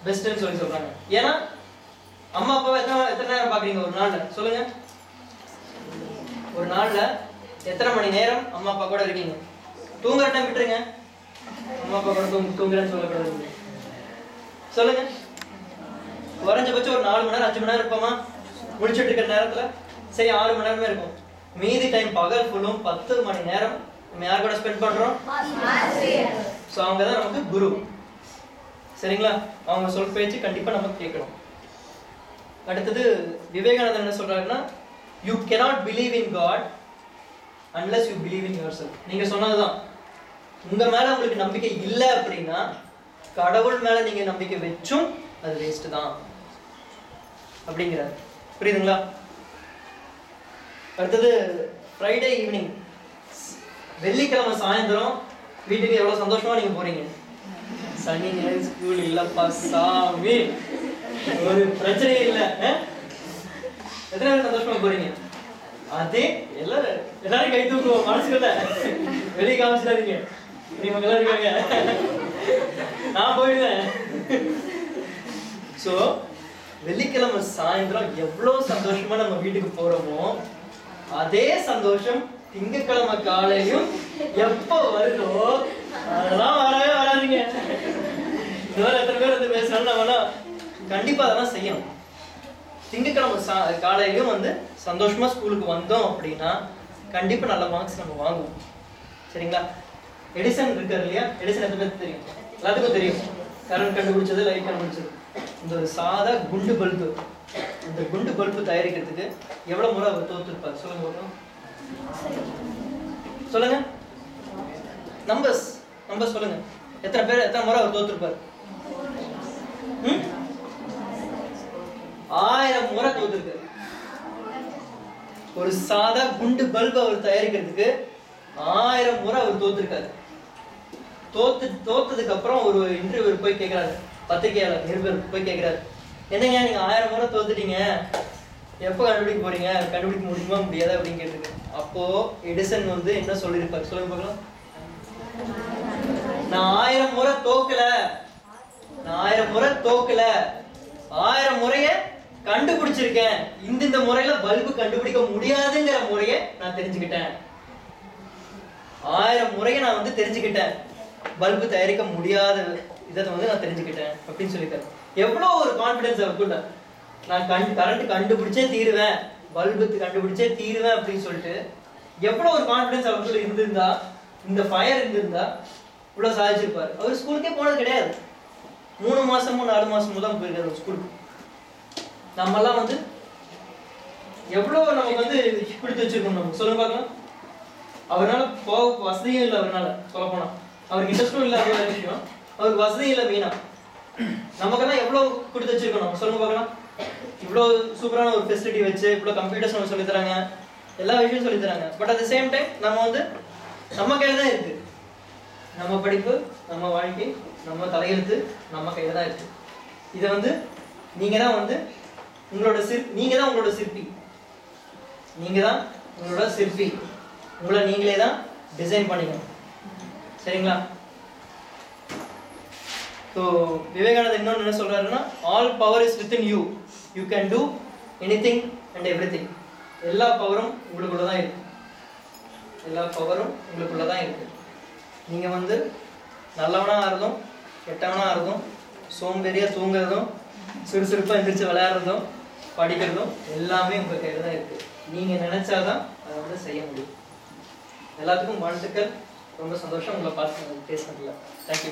பெஸ்ட்னு சொல்லி சொல்றாங்க. ஏன்னா அம்மா அப்பாவை எத்தனை நேரம் பாக்குறீங்க ஒரு நாள்ல சொல்லுங்க? ஒரு நாள்ல எத்தனை மணி நேரம் அம்மா அப்பா கூட இருக்கீங்க? தூங்குற டைம் விட்டுருங்க, அம்மா அப்பா கூட தூங்குறேன்னு சொல்லக்கூடாது. சொல்லுங்க, குறைஞ்சபட்சம் ஒரு 4 மணி நேரம் 5 மணி நேரம் இருப்போமா முடிச்சுட்டு இருக்கிற நேரத்துல? சரி 6 மணி நேரமே இருக்கும். மீதி டைம் பகல் ஃபுல்லும் 10 மணி நேரம் நம்ம யார் கூட ஸ்பெண்ட் பண்றோம்? ஸோ அவங்க தான் நமக்கு குரு. சரிங்களா? அவங்க சொல் பேச்சு கண்டிப்பா நம்ம கேட்கணும். அடுத்தது விவேகானந்தர் என்ன சொல்றாருன்னா, you cannot believe in God unless you believe in yourself. நீங்க சொன்னதுதான், உங்க மேல உங்களுக்கு நம்பிக்கை இல்லை அப்படின்னா கடவுள் மேல நீங்க நம்பிக்கை வச்சும் அது வேஸ்ட் தான் அப்படிங்கிறார். புரியுதுங்களா? அடுத்தது ஃப்ரைடே ஈவினிங், வெள்ளிக்கிழமை சாயந்தரம் வீட்டுக்கு எவ்வளவு சந்தோஷமா நீங்க போறீங்க. சனி ஞாயிறு ஸ்கூல் இல்லப்பா சாமி, ஒரு பிரச்சனையே இல்லை. எத்தனை பேர் சந்தோஷமா போறீங்க? அதே எல்லாரும் கை தூக்குவோம் மனசுக்குள்ள, வெளியே காமிச்சிடாதீங்க. நீங்க எல்லாம் இருக்காங்க, நான் போயிடுவேன். சோ வெள்ளிக்கிழமை சாயந்தரம் எவ்வளவு சந்தோஷமா நம்ம வீட்டுக்கு போறோமோ அதே சந்தோஷம் திங்கட்கிழமை காலையும் எப்ப வருதோ அதெல்லாம் வரவே வராதுங்க. இந்த மாதிரி எத்தனை பேர் வந்து பேசுறாங்க, நம்ம கண்டிப்பா அதெல்லாம் செய்யணும். திங்கட்கிழமை காலையிலும் வந்து சந்தோஷமா ஸ்கூலுக்கு வந்தோம் அப்படின்னா கண்டிப்பா நல்ல மார்க்ஸ் நம்ம வாங்குவோம். சரிங்களா? எடிசன் இருக்காரு இல்லையா? எடிசன் எத்தனை பேருக்கு தெரியும்? எல்லாத்துக்கும் தெரியும். கரண்ட் கண்டுபிடிச்சது, லைட் கண்டுபிடிச்சது. இந்த ஒரு சாதா குண்டு பல்பு, இந்த குண்டு பல்பு தயாரிக்கிறதுக்கு எவ்வளவு முறை அவர் தோத்துருப்பார் சொல்லுங்க? சொல்லுங்க, நம்பர்ஸ் சொல்லுங்க. எத்தனை முறை அவர் தோத்துருப்பார்? 1000 முறை தோத்துருக்காரு. ஒரு சாதா குண்டு பல்பு அவர் தயாரிக்கிறதுக்கு 1000 முறை அவர் தோத்துருக்காரு. தோத்ததுக்கு அப்புறம் ஒரு இன்டர்வியூ போய் கேட்கிறாரு, பத்திரிகையாளர் நிருபர் போய் கேட்கிறாரு, என்னங்க நீங்க 1000 முறை தோத்துட்டீங்க, எப்போ கண்டுபிடிக்க போறீங்க, கண்டுபிடிக்க முடியுமா முடியாதா அப்படின்னு கேட்டிருக்கு. அப்போ எடிசன் வந்து என்ன சொல்லியிருப்பாரு சொல்லுங்க பார்க்கலாம்? நான் 1000 முறை தோக்கல, 1000 முறைய கண்டுபிடிச்சிருக்கேன். இந்த முறையில பல்பு கண்டுபிடிக்க முடியாதுங்கிற முறையை நான் தெரிஞ்சுக்கிட்டேன். 1000 முறையை நான் வந்து தெரிஞ்சுக்கிட்டேன், பல்பு தயாரிக்க முடியாத இதை வந்து நான் தெரிஞ்சுக்கிட்டேன் அப்படின்னு சொல்லியிருக்காரு. எவ்வளவு ஒரு கான்பிடன்ஸ் அவருக்குள்ள, நான் கரண்ட் கண்டுபிடிச்சே தீருவேன், பல்பு கண்டுபிடிச்சே தீருவேன் அப்படின்னு சொல்லிட்டு எவ்வளவு ஒரு கான்பிடன்ஸ் அவருக்குள்ள இருந்திருந்தா, இந்த ஃபயர் இருந்திருந்தா இவ்வளவு சாதிச்சிருப்பாரு. அவர் ஸ்கூலுக்கே போனது கிடையாது. 3 மாசமோ 4 மாசமோ தான் போயிருக்காரு ஸ்கூலுக்கு. நம்ம எல்லாம் வந்து எவ்வளவு நமக்கு வந்து பிடித்து வச்சிருக்கோம் நம்ம சொல்லுங்க பார்க்கலாம். அவரால் போக வசதியும் இல்லை, அவரால் சொல்ல போனா அவருக்கு இன்ட்ரெஸ்டும் இல்லை, அது விஷயம். அவருக்கு வசதியும் இல்லை மெயினா. நமக்கெல்லாம் எவ்வளவு கொடுத்து வச்சிருக்கோம் நம்ம சொல்லுங்க பார்க்கலாம். இவ்வளோ சூப்பரான ஒரு ஃபெசிலிட்டி வச்சு இவ்வளோ கம்ப்யூட்டர்ஸ் நம்ம சொல்லி தராங்க, எல்லா விஷயம் சொல்லி தராங்க. But at the same time நம்ம வந்து நம்ம கையில தான் இருக்கு. நம்ம படிப்பு, நம்ம வாழ்க்கை, நம்ம தலையெழுத்து நம்ம கையில தான் இருக்கு. இதை வந்து நீங்க தான் வந்து நீங்க தான் உங்களோட சிற்பி, உங்களை நீங்களே தான் டிசைன் பண்ணிக்கணும். சரிங்களா? ஸோ விவேகானந்தர் இன்னொன்று என்ன சொல்றாருன்னா, all power is within you, you can do anything and everything. எல்லா பவரும் உங்களுக்குள்ள தான் இருக்கு. நீங்க வந்து நல்லவனா இருந்தும் கெட்டவனா இருந்தும் சோம்பேறியா தூங்குறதும் சுறுசுறுப்பா எந்திரிச்சு விளையாடுறதும் படிக்கிறதும் எல்லாமே உங்க கையில தான் இருக்கு. நீங்க நினைச்சாதான் அதை வந்து செய்ய முடியும். எல்லாத்துக்கும் வாழ்த்துக்கள். ரொம்ப சந்தோஷம் உங்களை பார்த்து பேசுனதுல. தேங்க்யூ.